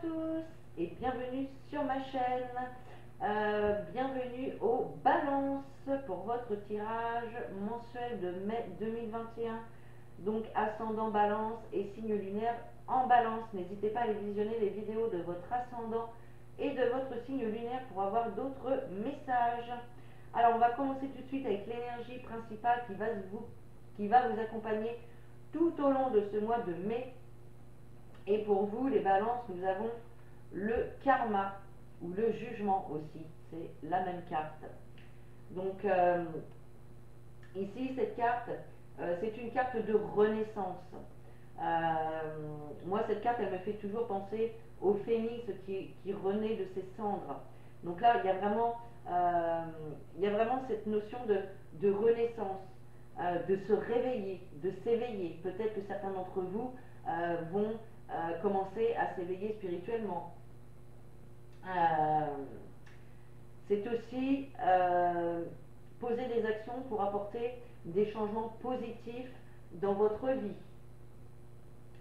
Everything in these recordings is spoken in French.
tous et bienvenue sur ma chaîne. Bienvenue au Balance pour votre tirage mensuel de mai 2021. Donc ascendant Balance et signe lunaire en Balance. N'hésitez pas à aller visionner les vidéos de votre ascendant et de votre signe lunaire pour avoir d'autres messages. Alors on va commencer tout de suite avec l'énergie principale qui va vous accompagner tout au long de ce mois de mai. Et pour vous, les balances, nous avons le karma ou le jugement aussi. C'est la même carte. Donc ici, cette carte, c'est une carte de renaissance. Moi, cette carte, elle me fait toujours penser au phénix qui renaît de ses cendres. Donc là, il y a vraiment cette notion de renaissance, de se réveiller, de s'éveiller. Peut-être que certains d'entre vous vont commencer à s'éveiller spirituellement. C'est aussi poser des actions pour apporter des changements positifs dans votre vie.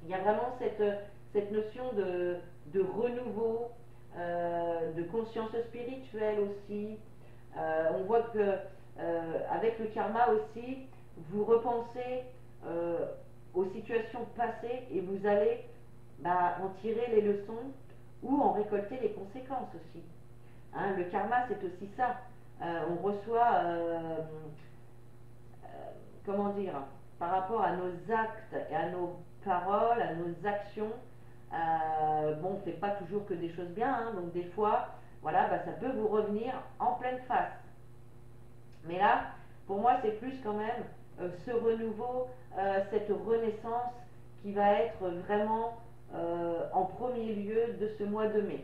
Il y a vraiment cette notion de renouveau, de conscience spirituelle aussi. On voit que avec le karma aussi, vous repensez aux situations passées et vous allez en tirer les leçons ou en récolter les conséquences aussi. Hein, le karma, c'est aussi ça. On reçoit, comment dire, par rapport à nos actes et à nos paroles, à nos actions, bon, on ne fait pas toujours que des choses bien, hein, donc des fois, voilà, ça peut vous revenir en pleine face. Mais là, pour moi, c'est plus quand même ce renouveau, cette renaissance qui va être vraiment en premier lieu de ce mois de mai.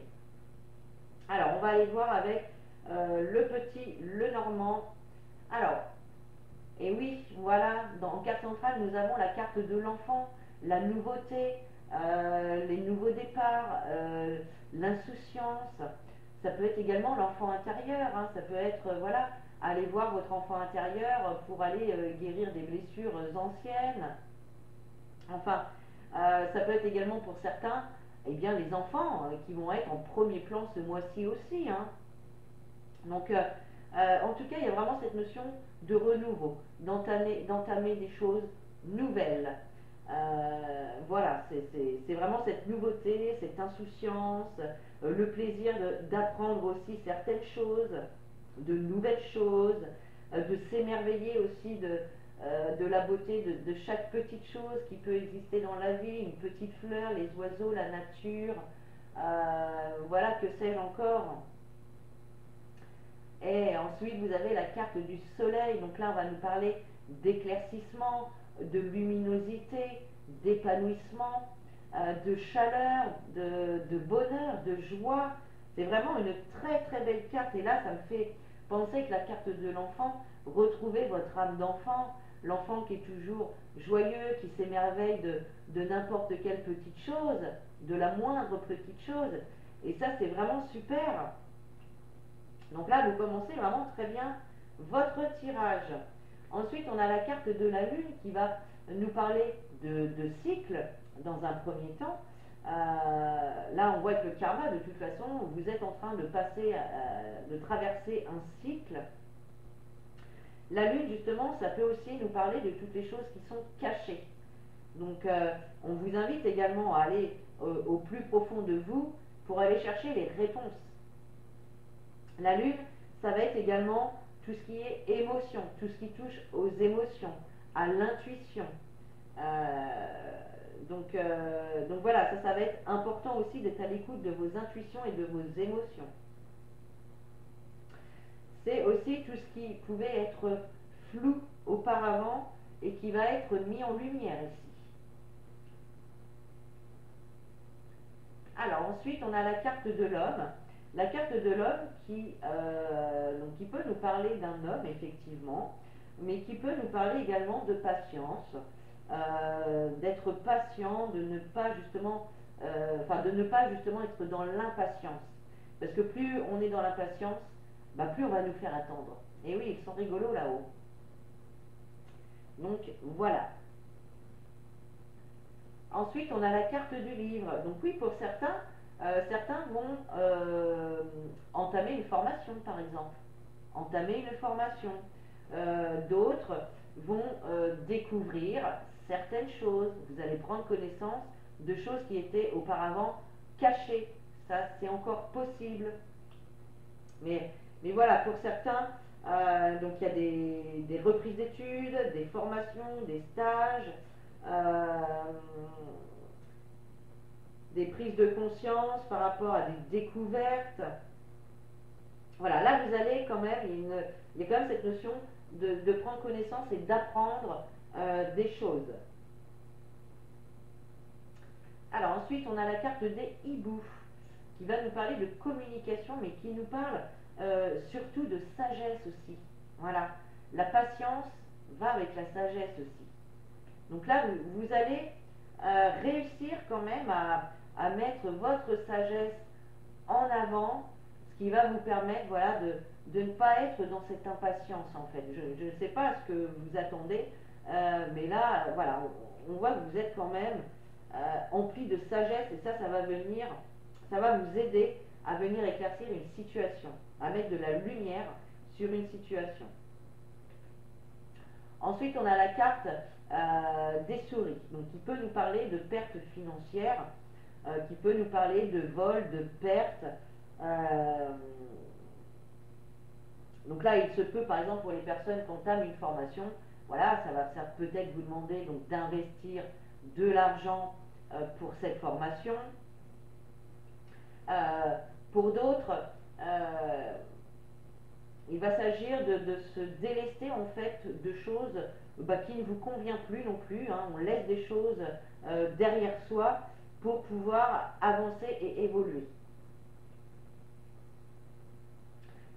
Alors, on va aller voir avec le petit, le normand. Alors, et oui, voilà, en carte centrale, nous avons la carte de l'enfant, la nouveauté, les nouveaux départs, l'insouciance. Ça peut être également l'enfant intérieur, hein, ça peut être, voilà, aller voir votre enfant intérieur pour aller guérir des blessures anciennes. Enfin, ça peut être également pour certains, eh bien, les enfants qui vont être en premier plan ce mois-ci aussi. Hein. Donc, en tout cas, il y a vraiment cette notion de renouveau, d'entamer des choses nouvelles. Voilà, c'est vraiment cette nouveauté, cette insouciance, le plaisir d'apprendre aussi certaines choses, de nouvelles choses, de s'émerveiller aussi de la beauté de chaque petite chose qui peut exister dans la vie, une petite fleur, les oiseaux, la nature, voilà, que sais-je encore. Et ensuite, vous avez la carte du soleil. Donc là, on va nous parler d'éclaircissement, de luminosité, d'épanouissement, de chaleur, de bonheur, de joie. C'est vraiment une très très belle carte. Et là, ça me fait penser que la carte de l'enfant, retrouvez votre âme d'enfant, l'enfant qui est toujours joyeux, qui s'émerveille de n'importe quelle petite chose, de la moindre petite chose. Et ça, c'est vraiment super. Donc là, vous commencez vraiment très bien votre tirage. Ensuite, on a la carte de la lune qui va nous parler de cycle dans un premier temps. Là, on voit que le karma, de toute façon, vous êtes en train de traverser un cycle. La lune, justement, ça peut aussi nous parler de toutes les choses qui sont cachées. Donc, on vous invite également à aller au plus profond de vous pour aller chercher les réponses. La lune, ça va être également tout ce qui est émotion, tout ce qui touche aux émotions, à l'intuition. Donc voilà, ça va être important aussi d'être à l'écoute de vos intuitions et de vos émotions. C'est aussi tout ce qui pouvait être flou auparavant et qui va être mis en lumière ici. Alors ensuite, on a la carte de l'homme. La carte de l'homme qui peut nous parler d'un homme, effectivement, mais qui peut nous parler également de patience, d'être patient, de ne pas justement être dans l'impatience. Parce que plus on est dans l'impatience, plus on va nous faire attendre. Et oui, ils sont rigolos là-haut. Donc voilà. Ensuite, on a la carte du livre. Donc oui, pour certains, Certains vont entamer une formation, par exemple. Entamer une formation. D'autres vont découvrir certaines choses. Vous allez prendre connaissance de choses qui étaient auparavant cachées. Ça, c'est encore possible. Mais, mais voilà, pour certains, donc il y a des reprises d'études, des formations, des stages, euh, des prises de conscience par rapport à des découvertes. Voilà, là vous allez quand même, il y a quand même cette notion de prendre connaissance et d'apprendre des choses. Alors ensuite, on a la carte des hiboux qui va nous parler de communication, mais qui nous parle surtout de sagesse aussi. Voilà, la patience va avec la sagesse aussi. Donc là, vous allez réussir quand même à mettre votre sagesse en avant, ce qui va vous permettre voilà, de ne pas être dans cette impatience en fait. Je ne sais pas ce que vous attendez, mais là, voilà, on voit que vous êtes quand même empli de sagesse et ça va venir, ça va vous aider à venir éclaircir une situation, à mettre de la lumière sur une situation. Ensuite, on a la carte des souris, donc qui peut nous parler de pertes financières, qui peut nous parler de vol, de pertes. Donc là, il se peut, par exemple, pour les personnes qui entament une formation, voilà, ça va peut-être vous demander donc d'investir de l'argent pour cette formation. Pour d'autres, il va s'agir de se délester en fait de choses qui ne vous conviennent plus non plus. Hein. On laisse des choses derrière soi pour pouvoir avancer et évoluer.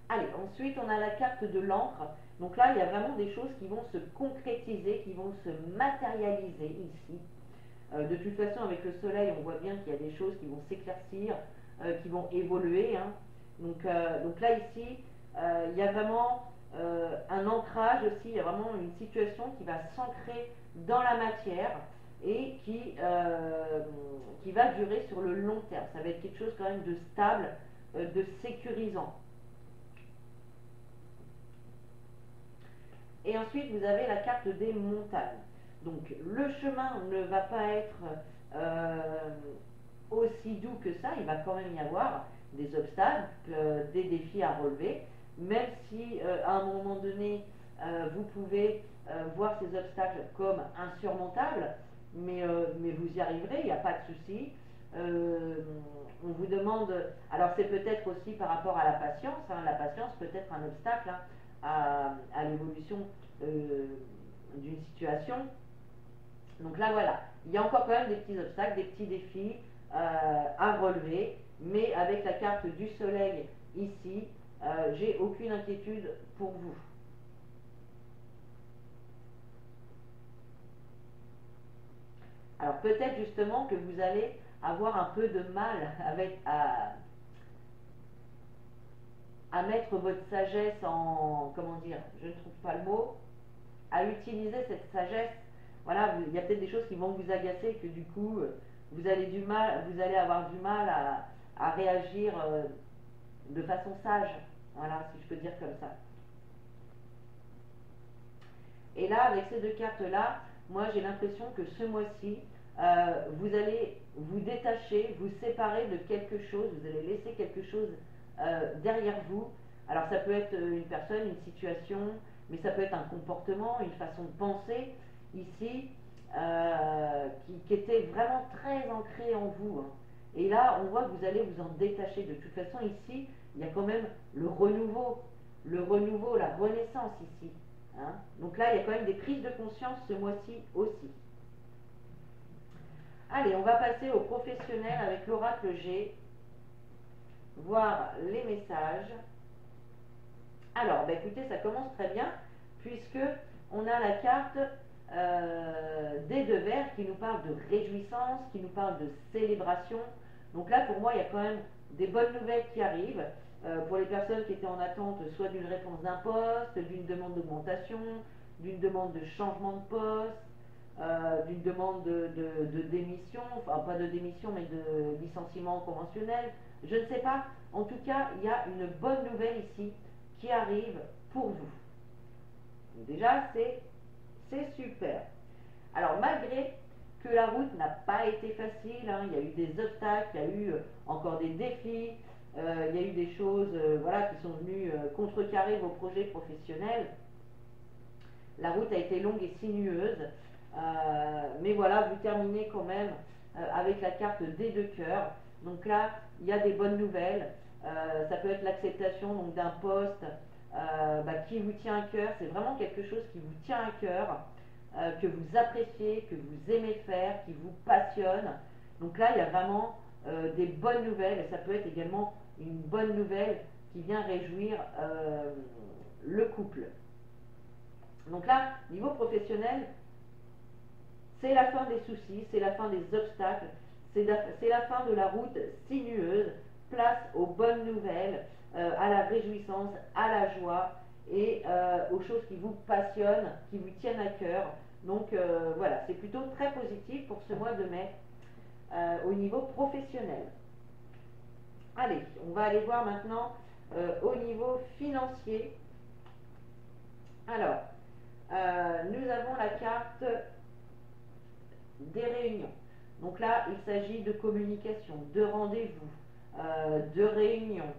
Allez, ensuite on a la carte de l'encre. Donc là, il y a vraiment des choses qui vont se concrétiser, qui vont se matérialiser ici. De toute façon, avec le soleil, on voit bien qu'il y a des choses qui vont s'éclaircir, qui vont évoluer. Hein. Donc là, ici, il y a vraiment un ancrage aussi, il y a vraiment une situation qui va s'ancrer dans la matière et qui va durer sur le long terme. Ça va être quelque chose quand même de stable, de sécurisant. Et ensuite, vous avez la carte des montagnes. Donc, le chemin ne va pas être aussi doux que ça. Il va quand même y avoir des obstacles, des défis à relever. Même si, à un moment donné, vous pouvez voir ces obstacles comme insurmontables, mais vous y arriverez, il n'y a pas de souci. On vous demande, alors c'est peut-être aussi par rapport à la patience, hein, la patience peut être un obstacle hein, à l'évolution d'une situation. Donc là voilà, il y a encore quand même des petits obstacles, des petits défis à relever, mais avec la carte du soleil ici, j'ai aucune inquiétude pour vous. Alors peut-être justement que vous allez avoir un peu de mal à mettre votre sagesse en, comment dire, je ne trouve pas le mot, à utiliser cette sagesse. Voilà, il y a peut-être des choses qui vont vous agacer, que du coup, vous allez avoir du mal à réagir de façon sage. Voilà, si je peux dire comme ça. Et là, avec ces deux cartes-là, moi j'ai l'impression que ce mois-ci, vous allez vous détacher, vous séparer de quelque chose, vous allez laisser quelque chose derrière vous. Alors ça peut être une personne, une situation, mais ça peut être un comportement, une façon de penser ici, qui était vraiment très ancré en vous. Hein. Et là, on voit que vous allez vous en détacher. De toute façon, ici, il y a quand même le renouveau, la renaissance ici. Hein. Donc là, il y a quand même des prises de conscience ce mois-ci aussi. Allez, on va passer au professionnel avec l'oracle G, voir les messages. Alors, bah écoutez, ça commence très bien, puisque on a la carte des deux verres qui nous parle de réjouissance, qui nous parle de célébration. Donc là, pour moi, il y a quand même des bonnes nouvelles qui arrivent. Pour les personnes qui étaient en attente, soit d'une réponse d'un poste, d'une demande d'augmentation, d'une demande de changement de poste, d'une demande de démission, enfin pas de démission, mais de licenciement conventionnel. Je ne sais pas. En tout cas, il y a une bonne nouvelle ici qui arrive pour vous. Donc déjà, c'est super. Alors, malgré que la route n'a pas été facile, hein, il y a eu des obstacles, il y a eu encore des défis, il y a eu des choses voilà, qui sont venues contrecarrer vos projets professionnels. La route a été longue et sinueuse, mais voilà, vous terminez quand même avec la carte des deux cœurs. Donc là, il y a des bonnes nouvelles. Ça peut être l'acceptation donc d'un poste qui vous tient à cœur. C'est vraiment quelque chose qui vous tient à cœur, que vous appréciez, que vous aimez faire, qui vous passionne. Donc là, il y a vraiment des bonnes nouvelles. Et ça peut être également une bonne nouvelle qui vient réjouir le couple. Donc là, niveau professionnel, c'est la fin des soucis, c'est la fin des obstacles, c'est la fin de la route sinueuse. Place aux bonnes nouvelles, à la réjouissance, à la joie et aux choses qui vous passionnent, qui vous tiennent à cœur. Donc voilà, c'est plutôt très positif pour ce mois de mai au niveau professionnel. Allez, on va aller voir maintenant au niveau financier. Alors, nous avons la carte des réunions. Donc là, il s'agit de communication, de rendez-vous, de réunions,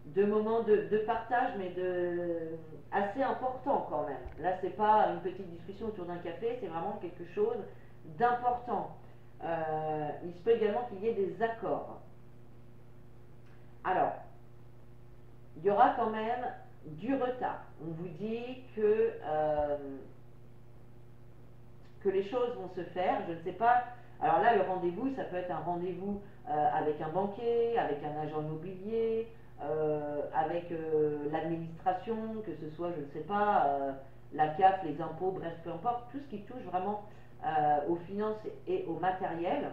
de moments de partage, mais assez important quand même. Là, c'est pas une petite discussion autour d'un café, c'est vraiment quelque chose d'important. Il se peut également qu'il y ait des accords. Alors, il y aura quand même du retard. On vous dit que les choses vont se faire. Je ne sais pas. Alors là, le rendez-vous, ça peut être un rendez-vous avec un banquier, avec un agent immobilier, avec l'administration, que ce soit, je ne sais pas, la CAF, les impôts, bref, peu importe, tout ce qui touche vraiment aux finances et au matériel.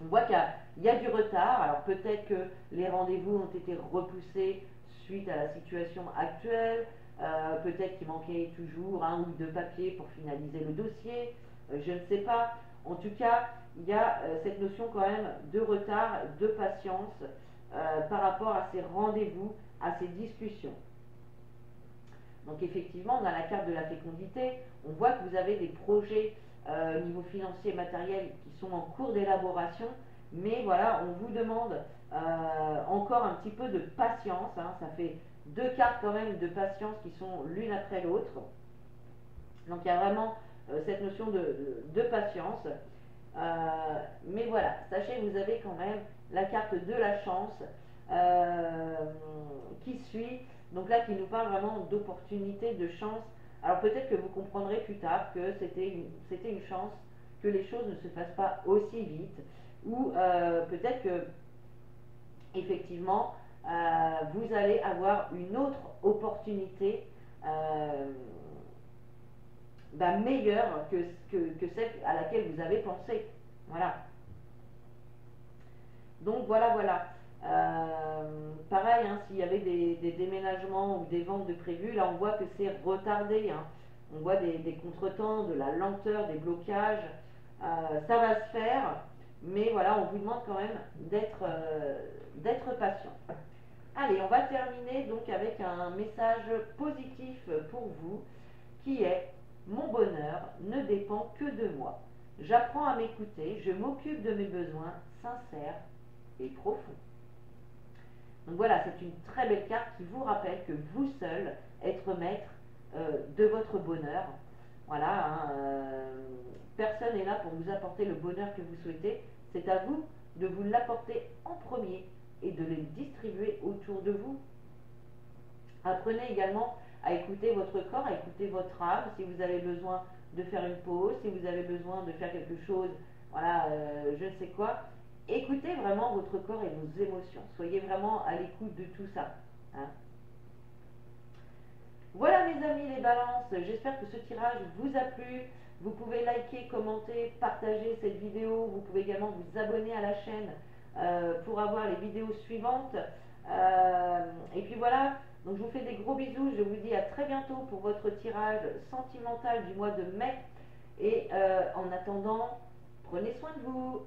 On voit qu'il y a du retard. Alors peut-être que les rendez-vous ont été repoussés suite à la situation actuelle. Peut-être qu'il manquait toujours un ou deux papiers pour finaliser le dossier. Je ne sais pas. En tout cas, il y a cette notion quand même de retard, de patience par rapport à ces rendez-vous, à ces discussions. Donc effectivement, dans la carte de la fécondité, on voit que vous avez des projets au niveau financier et matériel qui sont en cours d'élaboration, mais voilà, on vous demande encore un petit peu de patience, hein. Ça fait deux cartes quand même de patience qui sont l'une après l'autre. Donc il y a vraiment cette notion de patience. Mais voilà, sachez que vous avez quand même la carte de la chance qui suit, donc là qui nous parle vraiment d'opportunité, de chance. Alors peut-être que vous comprendrez plus tard que c'était une chance que les choses ne se fassent pas aussi vite, ou peut-être que effectivement vous allez avoir une autre opportunité meilleure que celle à laquelle vous avez pensé. Voilà. Donc voilà, voilà. Pareil, hein, s'il y avait des déménagements ou des ventes de prévues, là on voit que c'est retardé. Hein. On voit des contretemps, de la lenteur, des blocages. Ça va se faire, mais voilà, on vous demande quand même d'être patient. Allez, on va terminer donc avec un message positif pour vous qui est: mon bonheur ne dépend que de moi. J'apprends à m'écouter, je m'occupe de mes besoins sincères et profonds. Donc voilà, c'est une très belle carte qui vous rappelle que vous seul êtes maître de votre bonheur. Voilà, hein, personne n'est là pour vous apporter le bonheur que vous souhaitez. C'est à vous de vous l'apporter en premier et de le distribuer autour de vous. Apprenez également à écouter votre corps, à écouter votre âme. Si vous avez besoin de faire une pause, si vous avez besoin de faire quelque chose, voilà, je ne sais quoi, écoutez vraiment votre corps et vos émotions. Soyez vraiment à l'écoute de tout ça. Hein. Voilà mes amis les balances, j'espère que ce tirage vous a plu. Vous pouvez liker, commenter, partager cette vidéo. Vous pouvez également vous abonner à la chaîne pour avoir les vidéos suivantes. Et puis voilà, Donc je vous fais des gros bisous, je vous dis à très bientôt pour votre tirage sentimental du mois de mai. Et en attendant, prenez soin de vous.